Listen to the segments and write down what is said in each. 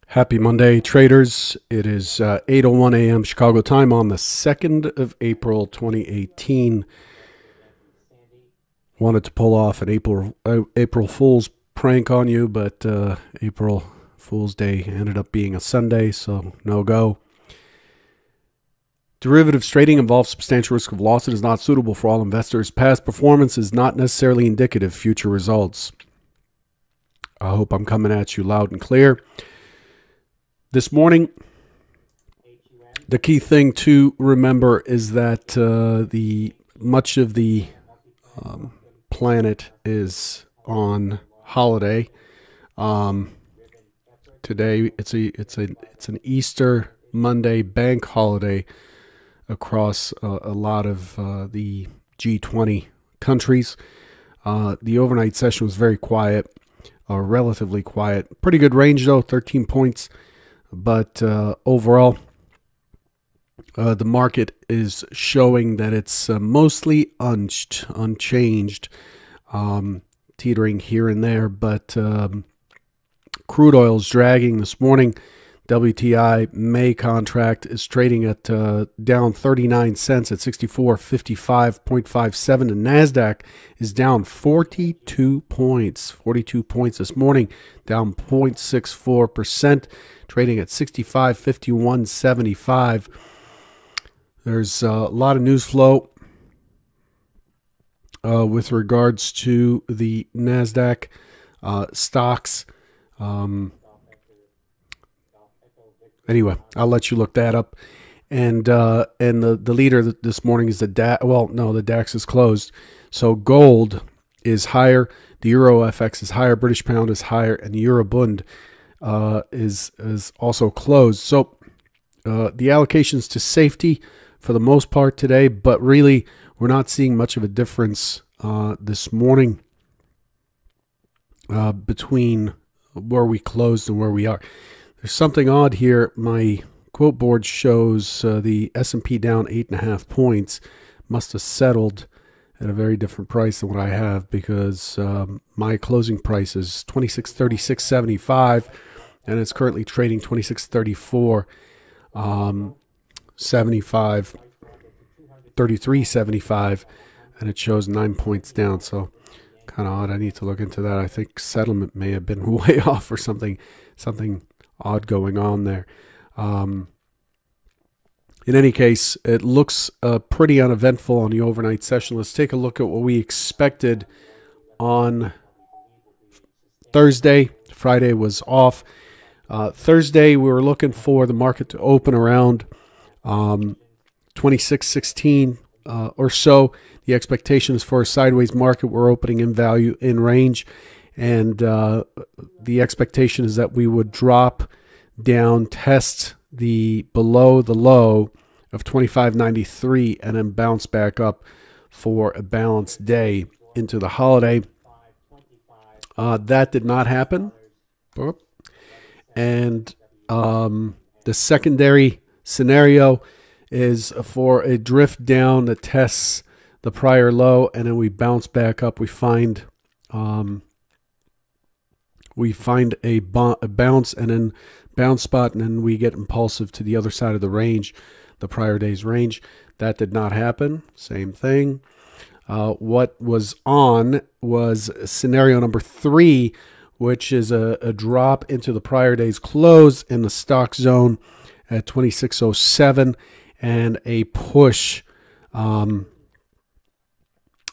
Happy Monday, traders. It is 8:01 a.m. Chicago time on the 2nd of April, 2018. Wanted to pull off an April Fool's prank on you, but April Fool's Day ended up being a Sunday, so no go. Derivatives trading involves substantial risk of loss and is not suitable for all investors. Past performance is not necessarily indicative of future results. I hope I'm coming at you loud and clear. This morning, the key thing to remember is that the much of the planet is on holiday. Today, it's an Easter Monday bank holiday across a lot of the G20 countries. The overnight session was very quiet, relatively quiet. Pretty good range though, 13 points. But overall, the market is showing that it's mostly unchanged, teetering here and there. But crude oil is dragging this morning. WTI May contract is trading at down 39 cents at 64.55.57. And NASDAQ is down 42 points. 42 points this morning, down 0.64%, trading at 65.51.75. There's a lot of news flow with regards to the NASDAQ stocks. Anyway, I'll let you look that up. And the leader this morning is the DAX. Well, no, the DAX is closed. So gold is higher. The Euro FX is higher. British pound is higher. And the Eurobund is also closed. So the allocations to safety for the most part today. But really, we're not seeing much of a difference this morning between where we closed and where we are. There's something odd here. My quote board shows the S&P down 8.5 points. Must have settled at a very different price than what I have, because my closing price is 2636.75, and it's currently trading 2634, 75, 33.75, and it shows 9 points down. So kind of odd. I need to look into that. I think settlement may have been way off or something odd going on there. In any case, it looks pretty uneventful on the overnight session. Let's take a look at what we expected on Thursday. Friday was off. Thursday, we were looking for the market to open around 26.16 or so. The expectation is for a sideways market. We're opening in value in range. And the expectation is that we would drop down, test below the low of 25.93, and then bounce back up for a balanced day into the holiday. That did not happen. And the secondary scenario is for a drift down that tests the prior low, and then we bounce back up. We find a bounce and then bounce spot, and then we get impulsive to the other side of the range, the prior day's range. That did not happen. Same thing. What was on was scenario number 3, which is a drop into the prior day's close in the stock zone at 2607, and a push,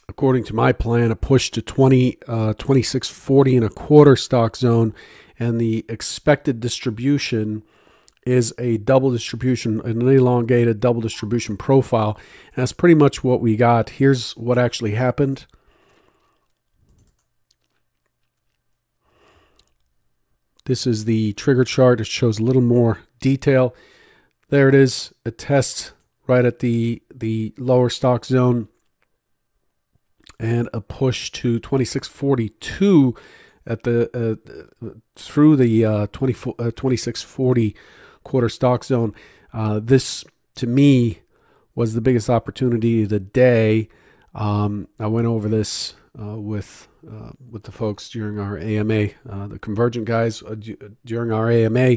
according to my plan, a push to 2640 and a quarter stock zone. And the expected distribution is a double distribution, an elongated double distribution profile. And that's pretty much what we got. Here's what actually happened. This is the trigger chart. It shows a little more detail. There it is. A test right at the lower stock zone, and a push to 2642 at the through the 2640 quarter stock zone. This, to me, was the biggest opportunity of the day. I went over this with the folks during our AMA, the Convergent guys during our AMA.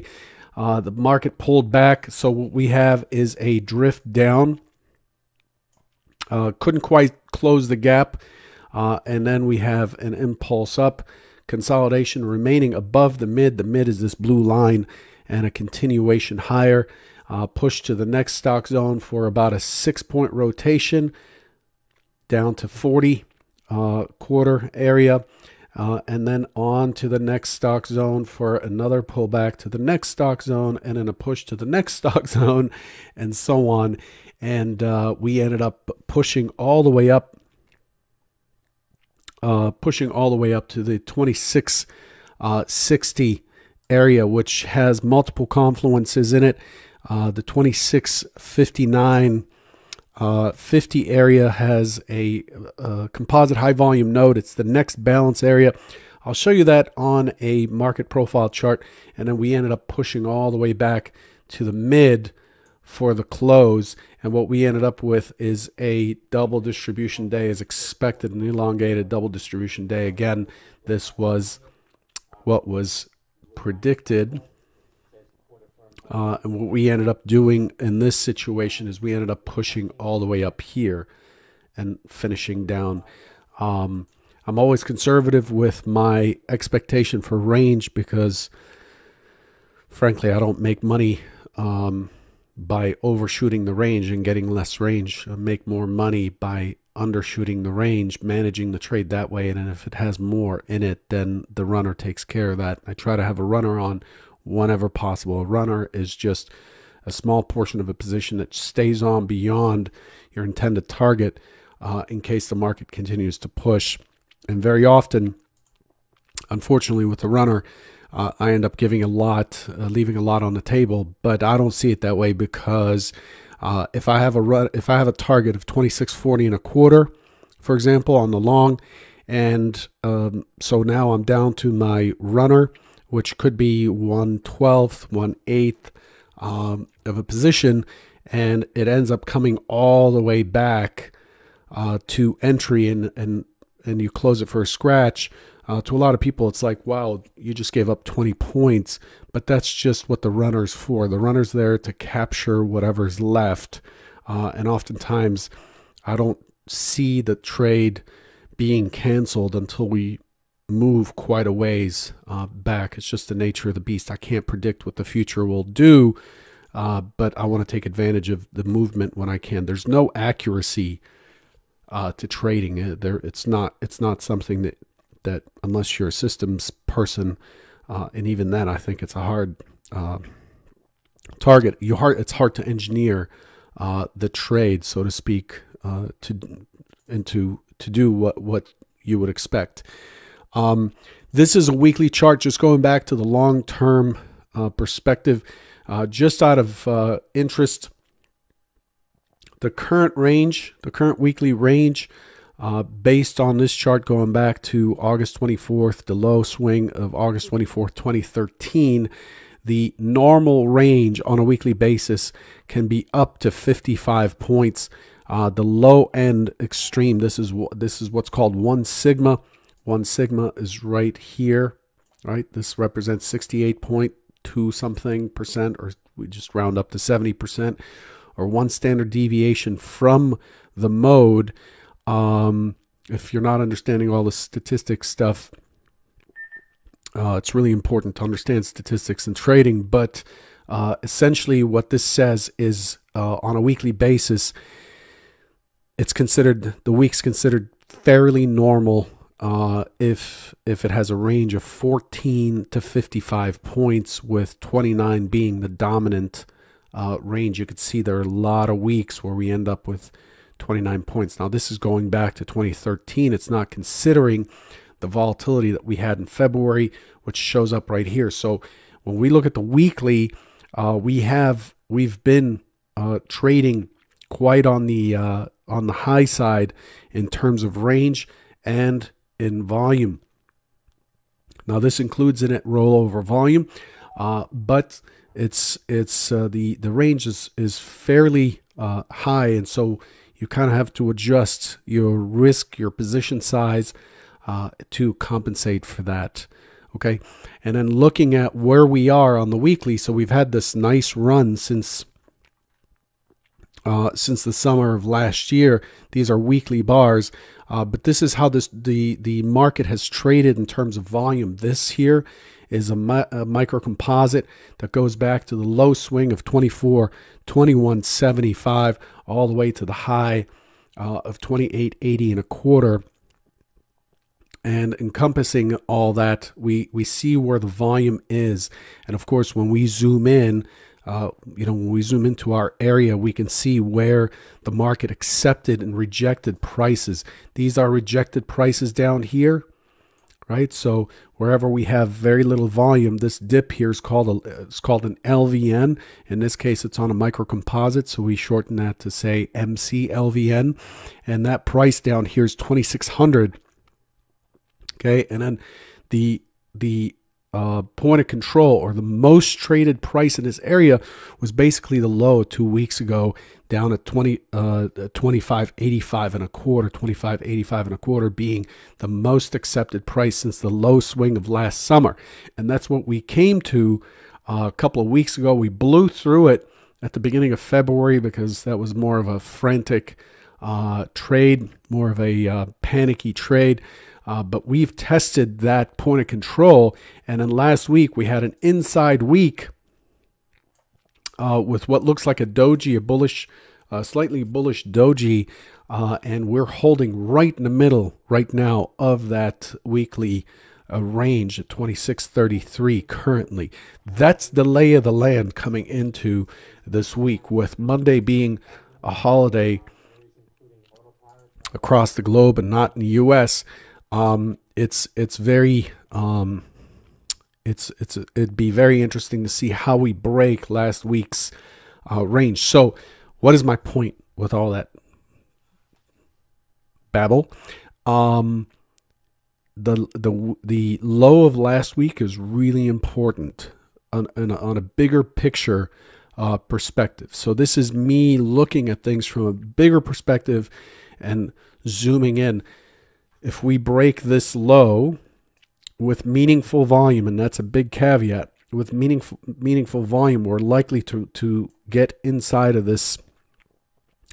The market pulled back, so what we have is a drift down. Couldn't quite close the gap, and then we have an impulse up. Consolidation remaining above the mid. The mid is this blue line, and a continuation higher. Push to the next stock zone for about a 6-point rotation down to 40 quarter area, and then on to the next stock zone for another pullback to the next stock zone, and then a push to the next stock zone, and so on. And we ended up pushing all the way up to the 2660 area, which has multiple confluences in it. The 2659 50 area has a composite high volume node. It's the next balance area. I'll show you that on a market profile chart. And then we ended up pushing all the way back to the mid for the close. And what we ended up with is a double distribution day as expected, an elongated double distribution day. Again, this was what was predicted. And what we ended up doing in this situation is we ended up pushing all the way up here and finishing down. I'm always conservative with my expectation for range because, frankly, I don't make money by overshooting the range and getting less range. I make more money by undershooting the range, managing the trade that way. And if it has more in it, then the runner takes care of that. I try to have a runner on whenever possible. A runner is just a small portion of a position that stays on beyond your intended target in case the market continues to push. And very often, unfortunately, with the runner, I end up giving a lot, leaving a lot on the table. But I don't see it that way because if I have a target of 26.40 and a quarter, for example, on the long, and so now I'm down to my runner, which could be 1/12, 1/8 of a position, and it ends up coming all the way back to entry, and you close it for a scratch. To a lot of people, it's like, wow, you just gave up 20 points, but that's just what the runner's for. The runner's there to capture whatever's left, and oftentimes I don't see the trade being canceled until we move quite a ways back. It's just the nature of the beast. I can't predict what the future will do, but I want to take advantage of the movement when I can. There's no accuracy to trading. It's not something that unless you're a systems person, and even then, I think it's a hard target. It's hard to engineer the trade, so to speak, to do what you would expect. This is a weekly chart, just going back to the long-term perspective. Just out of interest, the current weekly range, based on this chart going back to August 24th, the low swing of August 24th, 2013, the normal range on a weekly basis can be up to 55 points. The low end extreme, this is what's called 1 sigma. 1 sigma is right here, right? This represents 68.2 something percent, or we just round up to 70%, or 1 standard deviation from the mode. If you're not understanding all the statistics stuff, it's really important to understand statistics in trading. But essentially what this says is on a weekly basis, the week's considered fairly normal if it has a range of 14 to 55 points, with 29 being the dominant range. You could see there are a lot of weeks where we end up with 29 points. Now, this is going back to 2013. It's not considering the volatility that we had in February, which shows up right here. So when we look at the weekly, we've been trading quite on the high side in terms of range and in volume. Now, this includes in it rollover volume, but the range is fairly high, and so you kind of have to adjust your risk, your position size to compensate for that. Okay. And then looking at where we are on the weekly. So we've had this nice run since the summer of last year. These are weekly bars, but this is how the market has traded in terms of volume. This here is a micro composite that goes back to the low swing of 21.75 all the way to the high of 28.80 and a quarter. And encompassing all that, we see where the volume is. And of course, when we zoom in, when we zoom into our area, we can see where the market accepted and rejected prices. These are rejected prices down here, right? So wherever we have very little volume, this dip here is called an LVN. In this case, it's on a micro composite, so we shorten that to say MCLVN. And that price down here is 2,600. Okay, and then the point of control, or the most traded price in this area, was basically the low 2 weeks ago, down at 25.85 and a quarter, 25.85 and a quarter being the most accepted price since the low swing of last summer. And that's what we came to a couple of weeks ago. We blew through it at the beginning of February because that was more of a frantic trade, more of a panicky trade. But we've tested that point of control, and then last week we had an inside week with what looks like a doji, a bullish, slightly bullish doji, and we're holding right in the middle right now of that weekly range at 2633 currently. That's the lay of the land coming into this week, with Monday being a holiday across the globe and not in the U.S. It'd be very interesting to see how we break last week's range. So, what is my point with all that babble? The low of last week is really important on a bigger picture perspective. So this is me looking at things from a bigger perspective and zooming in. If we break this low with meaningful volume, and that's a big caveat, with meaningful volume, we're likely to get inside of this,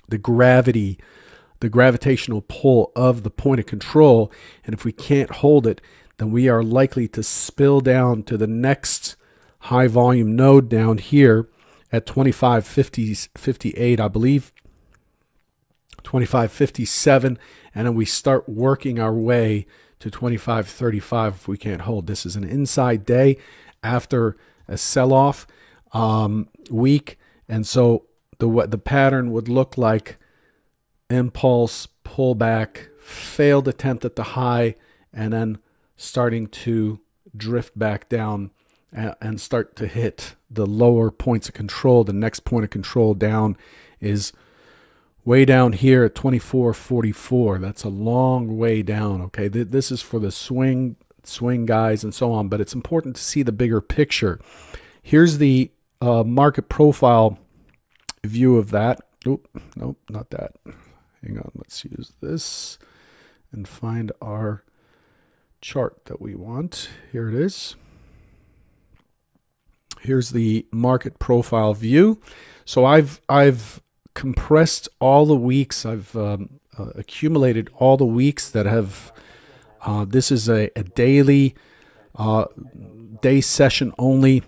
the gravitational pull of the point of control. And if we can't hold it, then we are likely to spill down to the next high volume node down here at 25.58, I believe, 25.57, and then we start working our way to 25.35 if we can't hold. This is an inside day after a sell-off week, and so the pattern would look like impulse, pullback, failed attempt at the high, and then starting to drift back down and start to hit the lower points of control. The next point of control down is way down here at 24.44. That's a long way down. Okay, this is for the swing guys and so on, but it's important to see the bigger picture. Here's the market profile view of that. Nope, not that. Hang on, let's use this and find our chart that we want. Here it is. Here's the market profile view. So I've compressed all the weeks. I've accumulated all the weeks that have. This is a daily, day session only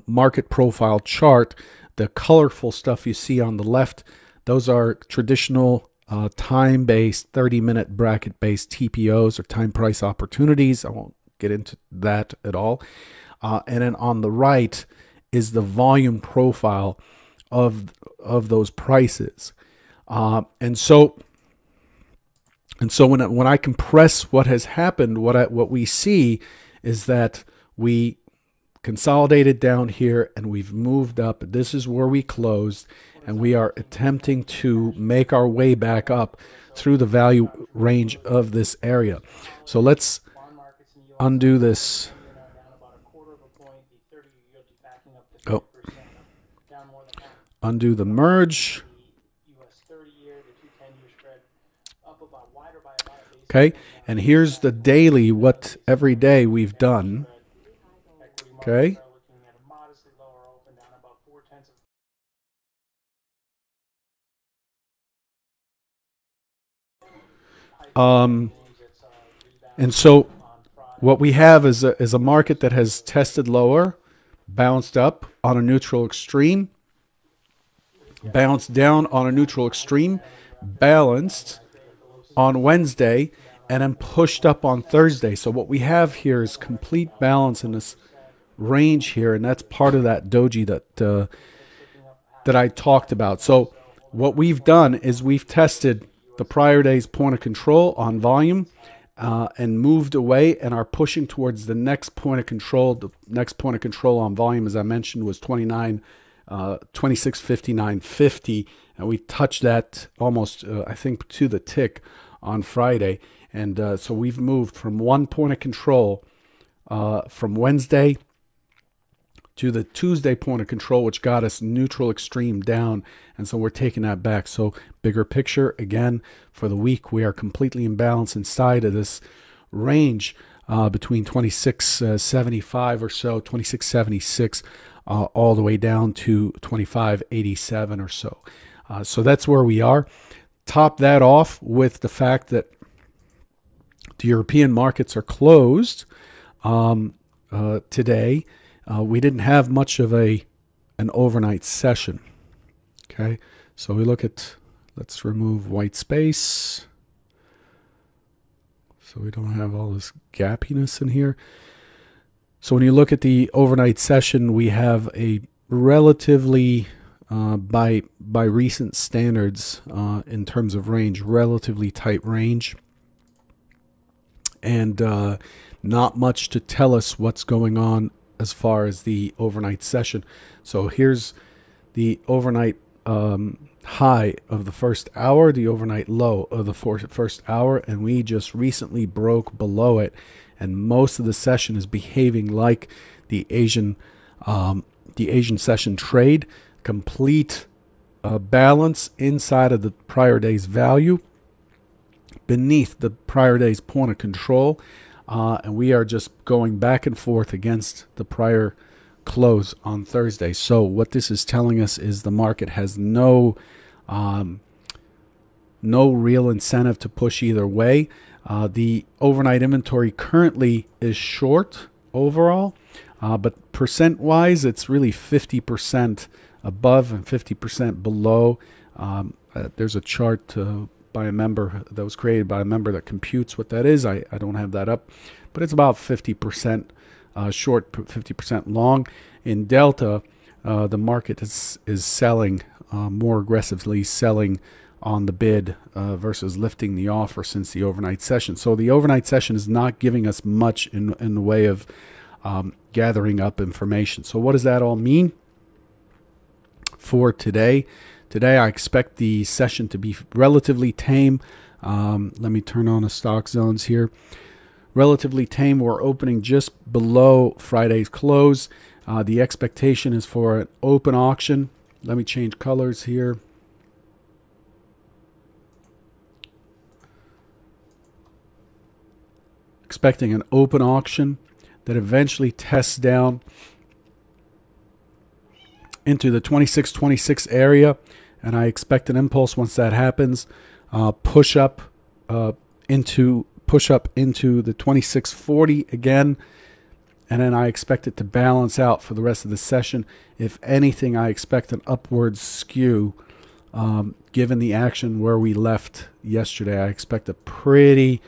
market profile chart. The colorful stuff you see on the left, those are traditional time-based, 30-minute bracket-based TPOs, or time price opportunities. I won't get into that at all. And then on the right is the volume profile of those prices. And so when I compress what has happened, what we see is that we consolidated down here and we've moved up. This is where we closed, and we are attempting to make our way back up through the value range of this area. So let's undo this. undo the merge. Okay, and here's the daily, what every day we've done. Okay. And so what we have is a market that has tested lower, bounced up on a neutral extreme, bounced down on a neutral extreme, balanced on Wednesday, and then pushed up on Thursday. So what we have here is complete balance in this range here, and that's part of that doji that I talked about. So what we've done is we've tested the prior day's point of control on volume and moved away and are pushing towards the next point of control. The next point of control on volume, as I mentioned, was 26.59.50, and we touched that almost, I think, to the tick on Friday. And so we've moved from one point of control from Wednesday to the Tuesday point of control, which got us neutral extreme down. And so we're taking that back. So bigger picture, again, for the week, we are completely in balance inside of this range between 26.75 or so, 26.76, all the way down to 25.87 or so. So that's where we are. Top that off with the fact that the European markets are closed today. We didn't have much of an overnight session. Okay, so we look at, let's remove white space so we don't have all this gappiness in here. So when you look at the overnight session, we have a relatively, by recent standards, in terms of range, relatively tight range, and not much to tell us what's going on as far as the overnight session. So here's the overnight high of the first hour, the overnight low of the first hour, and we just recently broke below it. And most of the session is behaving like the Asian session trade, complete balance inside of the prior day's value, beneath the prior day's point of control. And we are just going back and forth against the prior close on Thursday. So what this is telling us is the market has no real incentive to push either way. The overnight inventory currently is short overall, but percent-wise, it's really 50% above and 50% below. There's a chart by a member that was created by a member that computes what that is. I don't have that up, but it's about 50% short, 50% long. In Delta, the market is selling more aggressively, selling on the bid versus lifting the offer since the overnight session. So the overnight session is not giving us much in the way of gathering up information. So what does that all mean for today? Today, I expect the session to be relatively tame. Let me turn on the stock zones here. Relatively tame. We're opening just below Friday's close. The expectation is for an open auction. Let me change colors here. Expecting an open auction that eventually tests down into the 26.26 area, and I expect an impulse once that happens. Push up into the 26.40 again, and then I expect it to balance out for the rest of the session. If anything, I expect an upward skew. Given the action where we left yesterday, I expect a pretty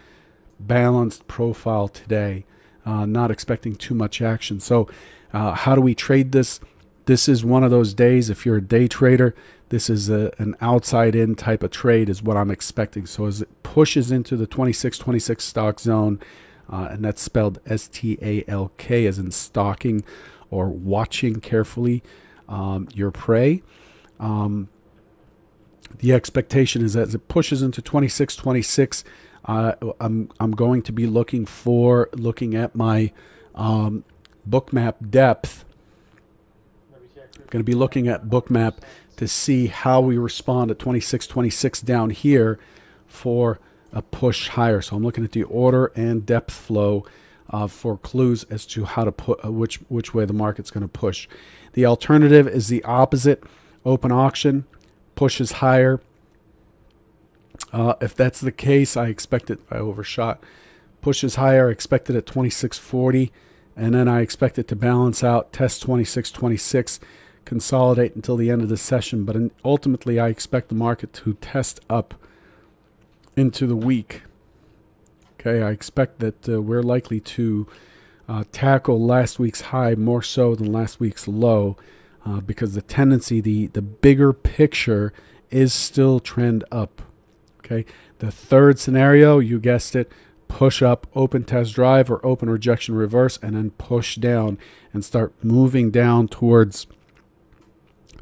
balanced profile today. Not expecting too much action. So how do we trade this? This is one of those days, if you're a day trader, this is an outside-in type of trade is what I'm expecting. So as it pushes into the 26.26 stock zone, and that's spelled STALK as in stalking or watching carefully your prey. The expectation is that as it pushes into 26.26, I'm going to be looking at my bookmap depth. I'm going to be looking at bookmap to see how we respond at 26.26 down here for a push higher. So I'm looking at the order and depth flow for clues as to how to put which way the market's going to push. The alternative is the opposite. Open auction pushes higher. If that's the case, I expect it. I overshot. Pushes higher. I expect it at 26.40, and then I expect it to balance out, test 26.26, consolidate until the end of the session. But ultimately, I expect the market to test up into the week. Okay, I expect that we're likely to tackle last week's high more so than last week's low, because the tendency, the bigger picture, is still trend up. Okay, the third scenario, you guessed it, push up, open test drive, or open rejection reverse, and then push down and start moving down towards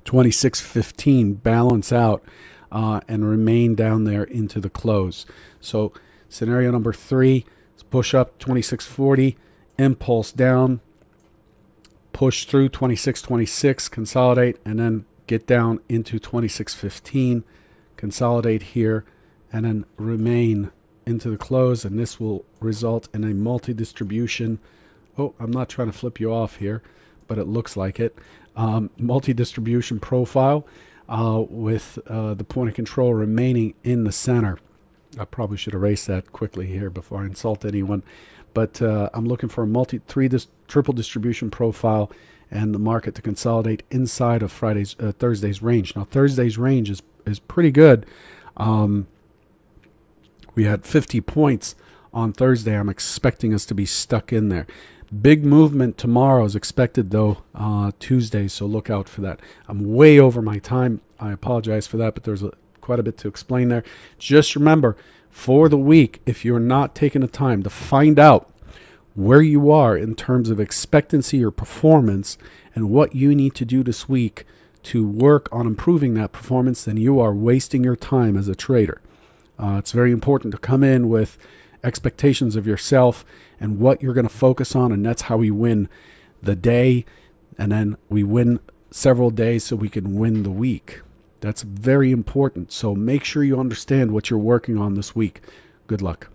26.15, balance out, and remain down there into the close. So scenario number 3 is push up 26.40, impulse down, push through 26.26, consolidate, and then get down into 26.15, consolidate here, and then remain into the close, and this will result in a multi-distribution. Oh, I'm not trying to flip you off here, but it looks like it. Multi-distribution profile with the point of control remaining in the center. I probably should erase that quickly here before I insult anyone. But I'm looking for a triple distribution profile and the market to consolidate inside of Thursday's range. Now, Thursday's range is pretty good. We had 50 points on Thursday. I'm expecting us to be stuck in there. Big movement tomorrow is expected, though, Tuesday, so look out for that. I'm way over my time. I apologize for that, but there's quite a bit to explain there. Just remember, for the week, if you're not taking the time to find out where you are in terms of expectancy or performance and what you need to do this week to work on improving that performance, then you are wasting your time as a trader. It's very important to come in with expectations of yourself and what you're going to focus on, and that's how we win the day, and then we win several days so we can win the week. That's very important. So make sure you understand what you're working on this week. Good luck.